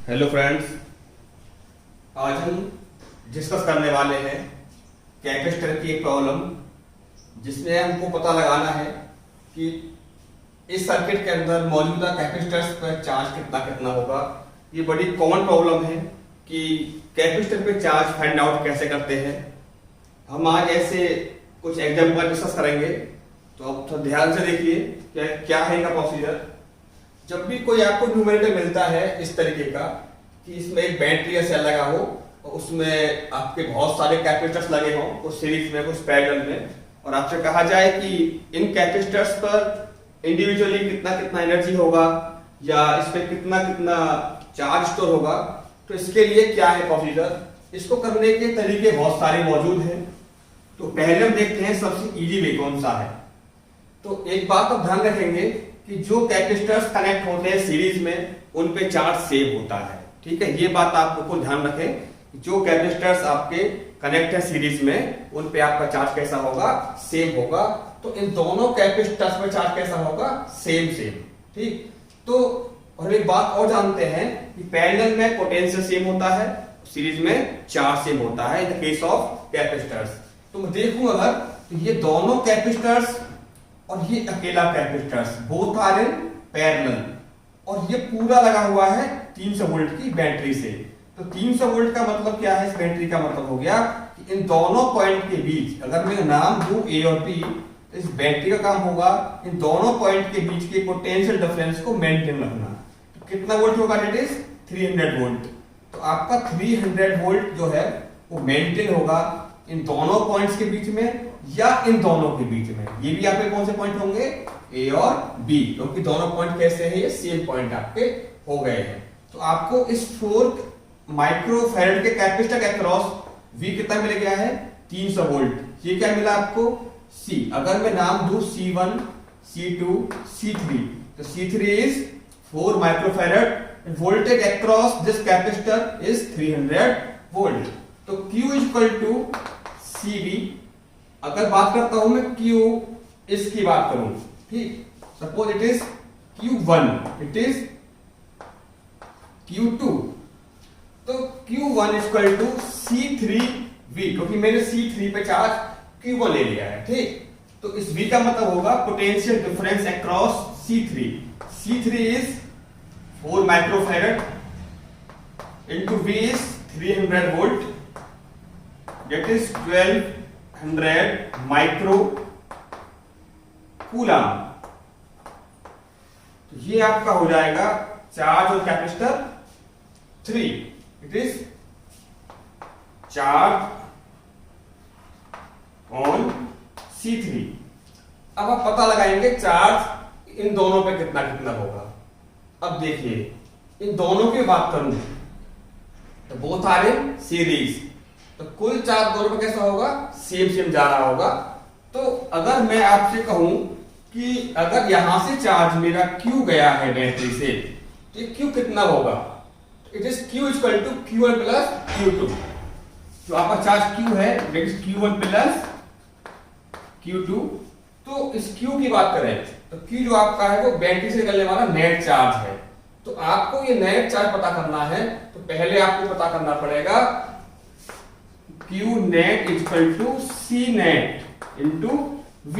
Hello friends, आज हम discuss करने वाले हैं कैपेसिटर की एक प्रॉब्लम जिसमें हमको पता लगाना है कि इस सर्किट के अंदर मौजूदा कैपेसिटर्स पर चार्ज कितना कितना होगा। ये बड़ी कॉमन प्रॉब्लम है कि कैपेसिटर पे चार्ज फाइंड आउट कैसे करते हैं। हम आज ऐसे कुछ एग्जाम्पल डिस्कस करेंगे, तो आप थोड़ा ध्यान से देखिए क्या है इनका प्रोसीजर। जब भी कोई आपको न्यूमेरिकल मिलता है इस तरीके का कि इसमें एक बैटरी या सेल लगा हो और उसमें आपके बहुत सारे कैपेसिटर्स लगे हों, कुछ सीरीज में कुछ पैरेलल में, और आपसे कहा जाए कि इन कैपेसिटर्स पर इंडिविजुअली कितना कितना एनर्जी होगा या इस पे कितना कितना चार्ज स्टोर होगा, तो इसके लिए क्या है प्रोसीजर। इसको करने के तरीके बहुत सारे मौजूद हैं। तो पहले हम देखते हैं सबसे इजी वे कौन सा है। तो एक बात आप ध्यान रखेंगे कि जो कैपेसिटर्स कनेक्ट होते हैं सीरीज में उन पे चार्ज सेव होता है। ठीक है, ये बात आप लोग को ध्यान रखें। जो कैपेसिटर्स आपके कनेक्ट है सीरीज में उन पे आपका चार्ज कैसा होगा, सेम होगा। तो इन दोनों कैपेसिटर्स पे चार्ज कैसा होगा, सेम सेम। ठीक, तो और एक बात और जानते हैं कि पैरेलल में पोटेंशियल सेम होता है, सीरीज में चार्ज सेम होता है in the case of capacitors. तो मैं देखूं अगर तो ये दोनों कैपेसिटर्स और ये अकेला capacitors both are in parallel, और ये पूरा लगा हुआ है 300 वोल्ट की बैटरी से। तो 300 वोल्ट का मतलब क्या है, इस बैटरी का मतलब हो गया कि इन दोनों पॉइंट के बीच अगर मैं नाम दूं ए और बी, तो इस बैटरी का काम होगा इन दोनों पॉइंट के बीच के पोटेंशियल डिफरेंस को मेंटेन रखना। तो कितना वोल्ट होगा, दैट इज 300 वोल्ट। तो आपका 300 वोल्ट जो है वो मेंटेन होगा इन दोनों पॉइंट्स के बीच में या इन दोनों के बीच में। ये भी आपके कौन से पॉइंट होंगे, ए और बी, क्योंकि दोनों पॉइंट कैसे हैं, ये सेम पॉइंट आपके हो गए हैं। तो आपको इस 4 माइक्रोफैरड के कैपेसिटर के अक्रॉस V कितना मिल गया है, 300 वोल्ट। ये क्या मिला आपको, C। अगर मैं नाम दूं C1, C2, C3, तो C3 is 4 microfarad, voltage across this capacitor is 300 volt. तो Q is equal to CV। अगर बात करता हूं मैं Q इसकी बात करूं, ठीक, suppose it is Q1, it is Q2, तो Q1 इक्वल टू C3V, क्योंकि मैंने C3 पे चार्ज Q1 ले लिया है। ठीक, तो इस V का मतलब होगा potential difference across C3। C3 is 4 microfarad into V is 300 volt, that is 1200 micro coulomb. तो ये आपका हो जाएगा charge on capacitor 3। It is charge on C3। अब आप पता लगाएंगे चार्ज इन दोनों पे कितना कितना होगा। अब देखिए, इन दोनों की बात करूं तो बोथ आर इन सीरीज, तो कुल चार्ज दोनों पे कैसा होगा, सेम सेम जा रहा होगा। तो अगर मैं आपसे कहूं कि अगर यहां से चार्ज मेरा Q गया है बैटरी से, तो Q कितना होगा, it is Q equal to Q1 plus Q2। जो आपका चार्ज Q है that is Q1 plus Q2। तो इस Q की बात करें तो Q जो आपका है वो बैटरी से निकलने वाला नेट चार्ज है। तो आपको ये नेट चार्ज पता करना है, तो पहले आपको पता करना पड़ेगा Q net equal to C net into V।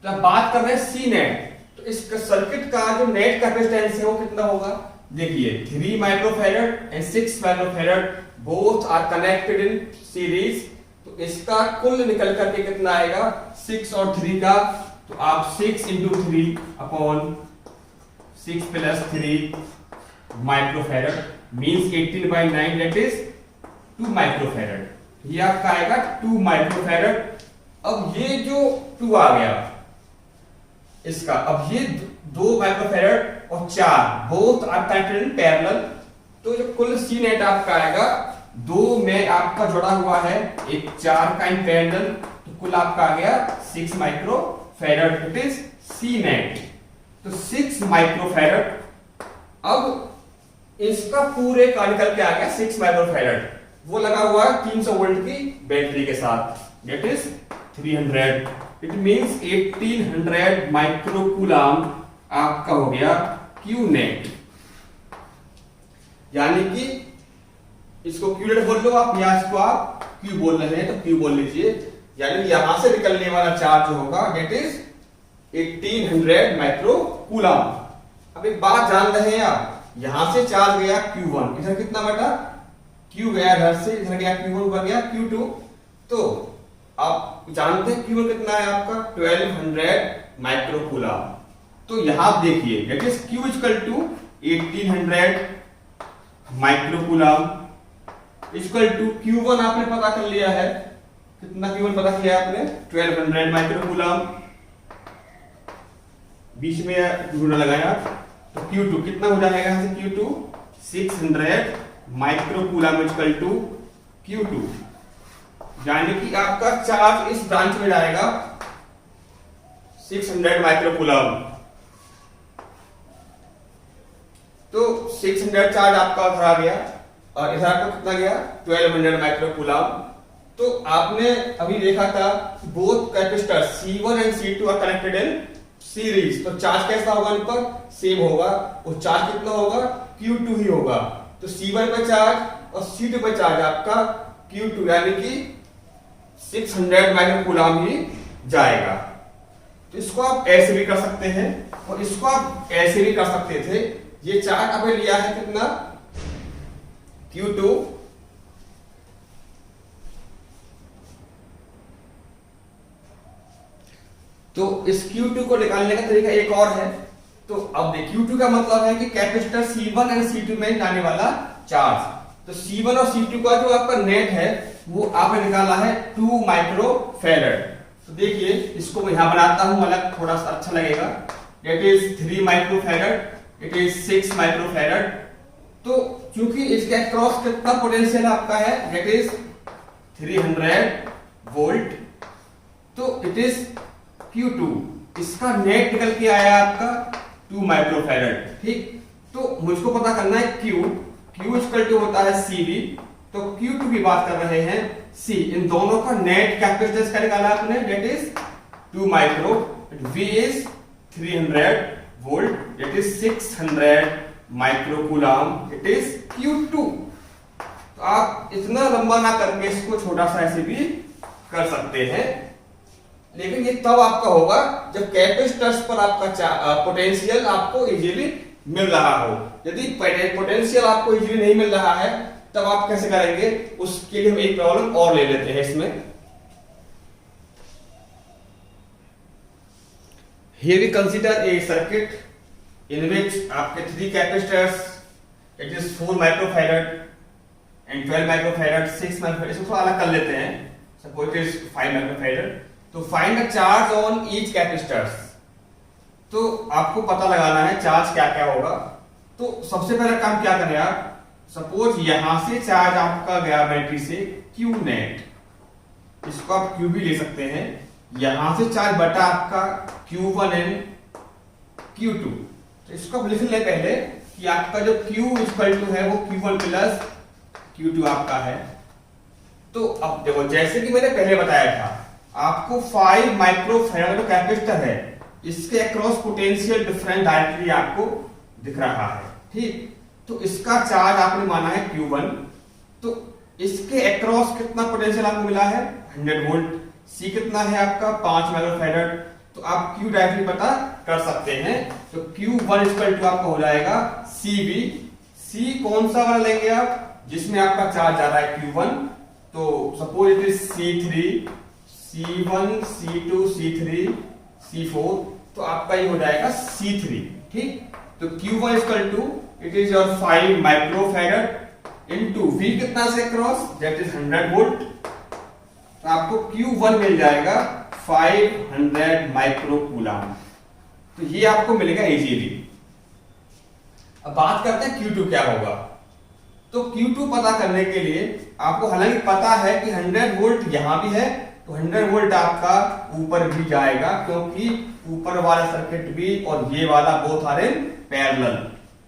तो अब बात कर रहे हैं C नेट, तो इस सर्किट का जो नेट कैपेसिटेंस है वो कितना होगा। देखिए 3 microfarad and 6 microfarad both are connected in series, तो इसका कुल निकल करके कितना आएगा, 6 और 3 का। तो आप 6 into 3 upon 6 plus 3 microfarad means 18/9, that is 2 microfarad. ये आपका आएगा 2 माइक्रोफैरड। अब ये जो 2 आ गया इसका, अब ये 2 माइक्रोफैरड और 4 both are connected in parallel. तो जो कुल C नेट आपका आएगा, 2 में आपका जुड़ा हुआ है, एक 4 का इन पैरेलल, तो कुल आपका आ गया 6 microfarad, it is C net. तो 6 माइक्रोफैरड। अब इसका पूरे का निकल के आ गया 6 माइक्रोफैरड, वो लगा हुआ है 300 वोल्ट की बैटरी के साथ, that is 300। It means 1800 micro coulomb आपका हो गया Q नेट। यानी कि इसको क्यू डॉट बोल लो आप, या इसको आप क्यू बोल रहे हैं तो क्यू बोल लीजिए। यानी यहां से निकलने वाला चार्ज जो होगा डेट इज 1800 माइक्रो कूलम। अब एक बात जान रहे हैं आप, यहां से चार्ज गया Q1, इधर कितना बटा Q गया, इधर से इधर गया Q1 ऊपर गया Q2, तो आप जानते हैं Q1 कितना है आपका 1200 माइक्रो कूलम। तो यहां देखिए that is Q equal to 1800 micro coulomb equal to Q1 आपने पता कर लिया है, कितना Q1 पता किया आपने 1200 माइक्रो कूलम, बीच में ढूंढना लगाया तो Q2 कितना हो जाएगा यहां से Q2 600 micro coulomb equal to Q2, यानी कि आपका चार्ज इस ब्रांच में जाएगा 600 माइक्रो कूलम। तो 600 चार्ज आपका उधर आ गया और इधर आपका कितना गया 1200 माइक्रो कूलम। तो आपने अभी देखा था both capacitor C1 and C2 are connected in series, तो चार्ज कैसा होगा इन पर सेम होगा, वो चार्ज कितना होगा Q2 ही होगा। तो C1 पे चार्ज और C2 पे चार्ज आपका Q2 यानी कि 600 माइक्रो कूलम ही जाएगा। तो इसको आप ऐसे भी कर सकते हैं और इसको आप ऐसे भी कर सकते थे। ये चार्ज आपने लिया है कितना Q2, तो इस Q2 को निकालने का तरीका एक और है। तो अब देखिए Q2 का मतलब है कि कैपेसिटर C1 एंड C2 में जाने वाला चार्ज। तो C1 और C2 का जो आपका नेट है वो आपने निकाला है 2 माइक्रो फैरड। तो देखिए इसको मैं यहां बनाता हूं अलग, थोड़ा सा अच्छा लगेगा। It is 3 micro farad, it is 6 micro farad. तो क्योंकि इसके अक्रॉस कितना पोटेंशियल आपका है दैट इज 300 वोल्ट, तो इट इज Q2, इसका नेट निकल के आया आपका 2 माइक्रो फैरड। ठीक, तो मुझको पता करना है Q इक्वल टू होता है CV, तो Q2 की बात कर रहे हैं C, इन दोनों का नेट कैपेसिटेंस का निकाला आपने that is 2 micro, V is 300 volt, that is 600 micro coulomb, it is Q2। तो आप इतना लंबा ना करके इसको छोटा सा ऐसे भी कर सकते हैं, लेकिन ये तब आपका होगा जब कैपेसिटर्स पर आपका पोटेंशियल आपको इजीली मिल रहा हो। यदि पोटेंशियल आपको इजीली नहीं मिल रहा है तब आप कैसे करेंगे, उसके लिए हम एक प्रॉब्लम और ले लेते हैं इसमें। Here we consider a circuit in which आपके 3 capacitors, it is 4 microfarad and 12 microfarad, 6 microfarad, इसको थोड़ा अलग कर लेते हैं, suppose it is 5 microfarad। तो find the charge on each capacitors, तो आपको पता लगाना है चार्ज क्या क्या होगा। तो सबसे पहला काम क्या करें आप, सपोज यहां से चार्ज आपका गया बैटरी से Q नेट, इसको आप Q भी ले सकते हैं, यहां से चार्ज बटा आपका Q1 एंड Q2। तो इसको आप लिख ले पहले कि आपका जो Q इक्वल टू है वो Q1 प्लस Q2 आपका है। तो अब देखो जैसे कि मैंने पहले बताया था आपको 5 माइक्रो फैराड कैपेसिटर है, इसके अक्रॉस पोटेंशियल डिफरेंस डायरेक्टली आपको दिख रहा है। ठीक, तो इसका चार्ज आपने माना है Q1, तो इसके अक्रॉस कितना पोटेंशियल आपको मिला है 100 वोल्ट, C कितना है आपका 5 माइक्रो फैराड, तो आप Q डायरेक्टली पता कर सकते हैं। तो Q1 इक्वल टू आपका हो जाएगा CV, C कौन सा वाला लेंगे आप जिसमें आपका चार्ज जा रहा है Q1, तो suppose it is C3, C1, C2, C3, C4, तो आपका ये हो जाएगा C3। ठीक, तो Q1 equal to it is your 5 micro farad into V कितना से क्रॉस दैट इज 100 वोल्ट, तो आपको Q1 मिल जाएगा 500 माइक्रो कूलम। तो ये आपको मिलेगा इजीली। अब बात करते हैं Q2 क्या होगा। तो Q2 पता करने के लिए आपको हालांकि पता है कि 100 वोल्ट यहां भी है, तो 100 वोल्ट आपका ऊपर भी जाएगा क्योंकि ऊपर वाला सर्किट भी और ये वाला बोथ आर इन पैरेलल।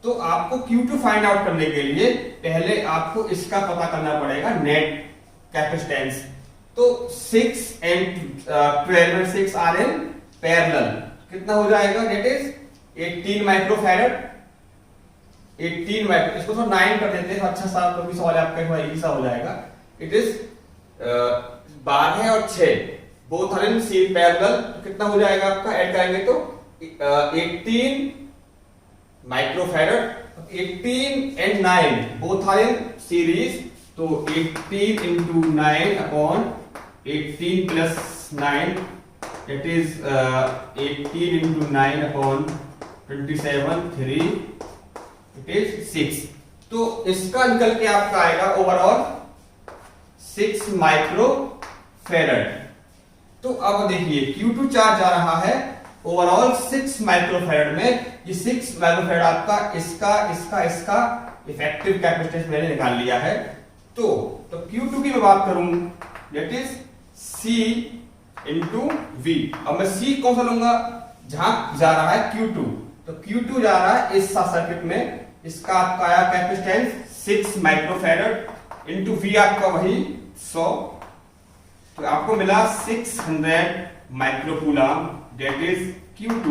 तो आपको Q2 फाइंड आउट करने के लिए पहले आपको इसका पता करना पड़ेगा नेट कैपेसिटेंस। तो 6 and 12 and 6 are in parallel, कितना हो जाएगा that is 18 micro farad. 18 micro, इसको थोड़ा 9 कर देते हैं, अच्छा सा तो भी सवाल आपका थोड़ा इजी सा हो जाएगा। इट इज 12 और 6 both are in series parallel, तो कितना हो जाएगा आपका, ऐड करेंगे तो 18 microfarad, 18 and 9 both are in series, तो 18 into 9 upon 18 plus 9, it is 18 into 9 upon 27, 3, it is 6। तो इसका निकल के आपका आएगा ओवरऑल 6 माइक्रोफैरड। तो अब देखिए Q2 चार्ज जा रहा है ओवरऑल 6 माइक्रोफैरड में, ये 6 माइक्रोफैरड आपका इसका इफेक्टिव कैपेसिटेंस मैंने निकाल लिया है। तो Q2 की मैं बात करूं, that is C into V। अब मैं C कौन सा लूंगा, जहां जा रहा है Q2, तो Q2 जा रहा है इस सर्किट में, इसका आपका आया कैपेसिटेंस 6 माइक्रोफैरड इंटू V आपका वही 100, तो आपको मिला 600 माइक्रोकूलम, दैट इज Q2।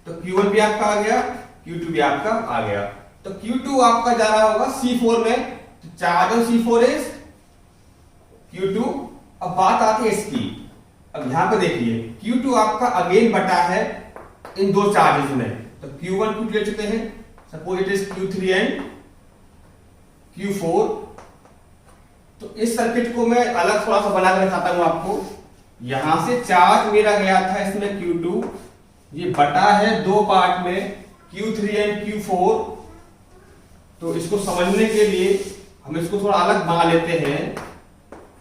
तो Q1 भी आपका आ गया, Q2 भी आपका आ गया। तो Q2 आपका जा रहा होगा C4 में, तो charge on C4 is Q2। अब बात आती है इसकी, अब यहां पर देखिए Q2 आपका अगेन बटा है इन दो चार्जेस में, तो Q1 Q2 ले चुके हैं, suppose it is Q3 and Q4। तो इस सर्किट को मैं अलग थोड़ा सा बना कर दिखाता हूं आपको। यहां से चार्ज मेरा गया था इसमें Q2, ये बटा है दो पार्ट में Q3 एंड Q4। तो इसको समझने के लिए हम इसको थोड़ा अलग बना लेते हैं।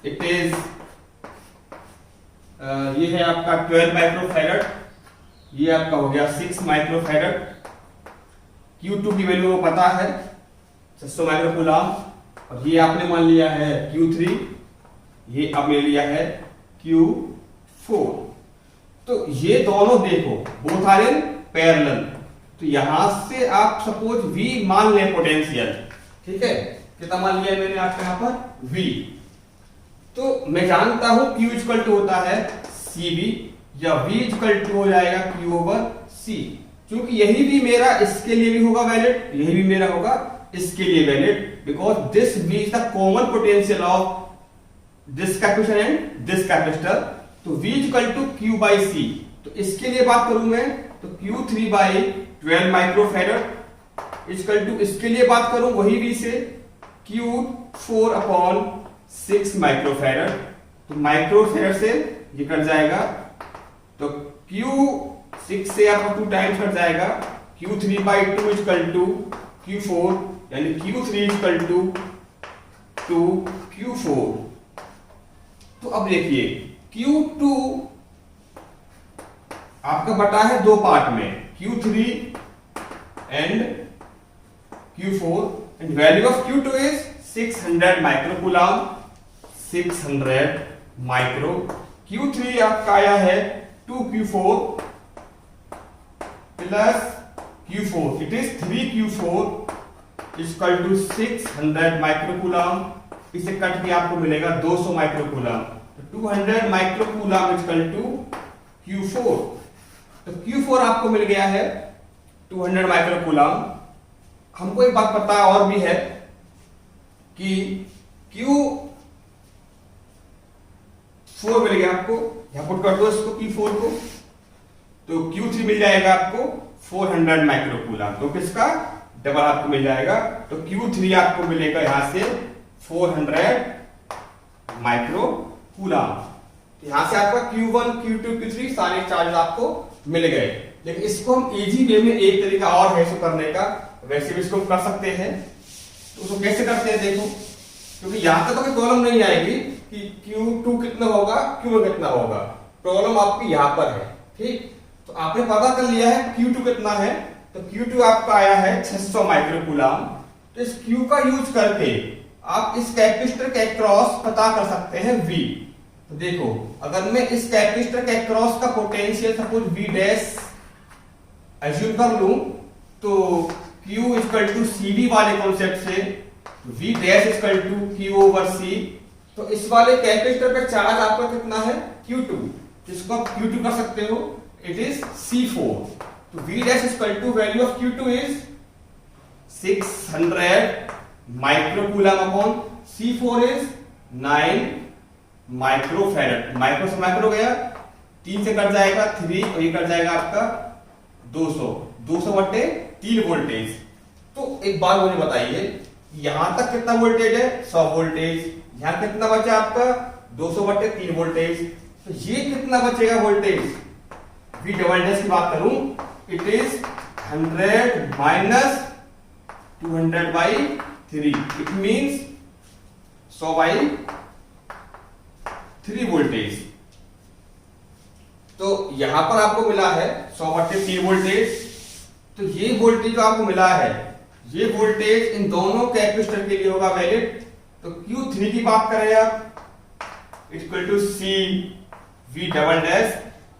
इट इज ये है आपका 12 माइक्रोफैरड, ये आपका हो गया 6 माइक्रोफैरड। Q2 की वैल्यू पता है 600 माइक्रोकूलम, और ये आपने मान लिया है Q3, ये आपने लिया है Q4। तो ये दोनों देखो बोथ आर इन पैरेलल, तो यहां से आप सपोज V मान लें पोटेंशियल, ठीक है, कितना मान लिया मैंने आपके यहां पर V। तो मैं जानता हूं Q इक्वल टू होता है CV, या V इक्वल टू हो जाएगा Q ओवर C, क्योंकि यही भी मेरा इसके लिए भी होगा वैलिड, यही भी मेरा होगा इसके लिए valid, because this V is the common potential of this capacitor and this capacitor. तो V equal to Q by C, तो इसके लिए बात करूं मैं तो Q3 by 12 microfarad equal to, इसके लिए बात करूं वही V से Q4 अपॉन 6 माइक्रोफैरड, तो माइक्रोफैरड से ये कट जाएगा, तो Q6 से आपका 2 टाइम्स कट जाएगा, Q3 by 2 equal to Q4, यानी Q3 इक्वल टू 2Q4। तो अब देखिए Q2 आपका बटा है दो पार्ट में, Q3 and Q4, and value of Q2 is 600 microcoulomb, 600 micro. Q3 आपका आया है 2Q4 plus Q4, it is 3Q4 equal to 600 microcoulomb, इसे कट के आपको मिलेगा 200 microcoulomb, 200 microcoulomb equal to Q4। तो Q4 आपको मिल गया है 200 माइक्रोकूलम। हमको एक बात पता और भी है कि Q4 मिल गया आपको, यहां पुट कर दो इसको Q4 को, तो Q3 मिल जाएगा आपको 400 माइक्रोकूलम, तो किसका डबल आपको मिल जाएगा, तो Q3 आपको मिलेगा यहां से 400 माइक्रोकूलम। यहां से आपका Q1 Q2 Q3 सारे चार्ज आपको मिल गए। लेकिन इसको हम इजी वे में एक तरीका और है इसको करने का, वैसे भी इसको कर सकते हैं। तो उसको कैसे करते हैं देखो, क्योंकि यहां तक तो कोई प्रॉब्लम नहीं आएगी कि Q2 कितना होगा Q1 कितना होगा, प्रॉब्लम आपकी यहां पर है, ठीक। तो आपने पता कर लिया है Q2 कितना है, तो Q2 आपका आया है 600 माइक्रोकूलम। तो इस Q का यूज करके आप इस कैपेसिटर के अक्रॉस पता कर सकते हैं V। तो देखो अगर मैं इस कैपेसिटर के अक्रॉस का potential suppose V dash assume कर लूं, तो Q इक्वल टू CV वाले कॉन्सेप्ट से V dash equal to Q over C, तो इस वाले कैपेसिटर पे चार्ज आपका कितना है Q2, जिसको आप Q2 कर सकते हो, इट इज C4। तो तो V dash equal to value of Q2 is 600 micro coulomb upon C4 is 9 micro farad. Micro से माइक्रो गया, 3 से कट जाएगा 3 और ये कट जाएगा आपका 200 बटे 3 वोल्टेज। तो एक बात मुझे बताइए, यहां तक कितना वोल्टेज है? 100 वोल्टेज। यहां कितना बचा आपका? 200 बटे 3 वोल्टेज। तो ये कितना बचेगा वोल्टेज? वी डबल डैश की बात करूं, it is 100 minus 200 by 3, it means 100 by 3 voltage. तो यहां पर आपको मिला है 100 बटे 3 वोल्टेज। तो ये वोल्टेज जो आपको मिला है, ये वोल्टेज इन दोनों कैपेसिटर के लिए होगा वैलिड। तो Q3 की बात करें आप, equal to C V double dash.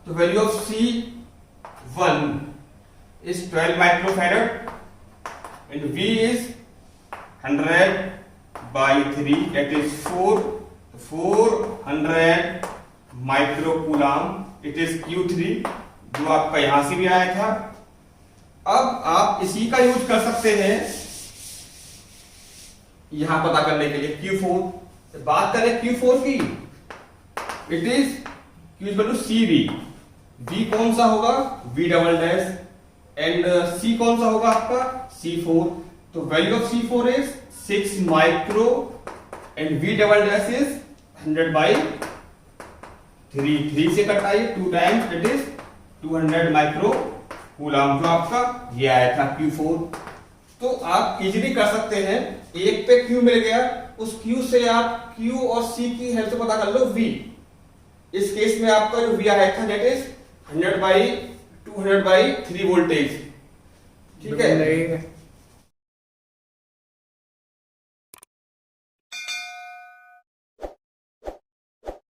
तो value of C1 is 12 microfarad and V is 100 by 3, that is 400 microcoulomb. It is Q3 जो आपका यहां से भी आया था। अब आप इसी का यूज कर सकते हैं यहां पता करने के लिए Q4। बात करें Q4 की, it is Q equal to CV। V कौन सा होगा? V double dash. And C कौन सा होगा आपका? C4। तो value of C4 is 6 micro and V double dash is 100 by 3 से कटाइए 2 times, it is 200 micro coulomb जो आपका ये आया था Q4। तो आप इजीली कर सकते हैं, एक पे Q मिल गया, उस Q से आप Q और C की हेल्प से पता कर लो V। इस केस में आपका जो V आया था that is 100 by 200 by 3 voltage. ठीक है।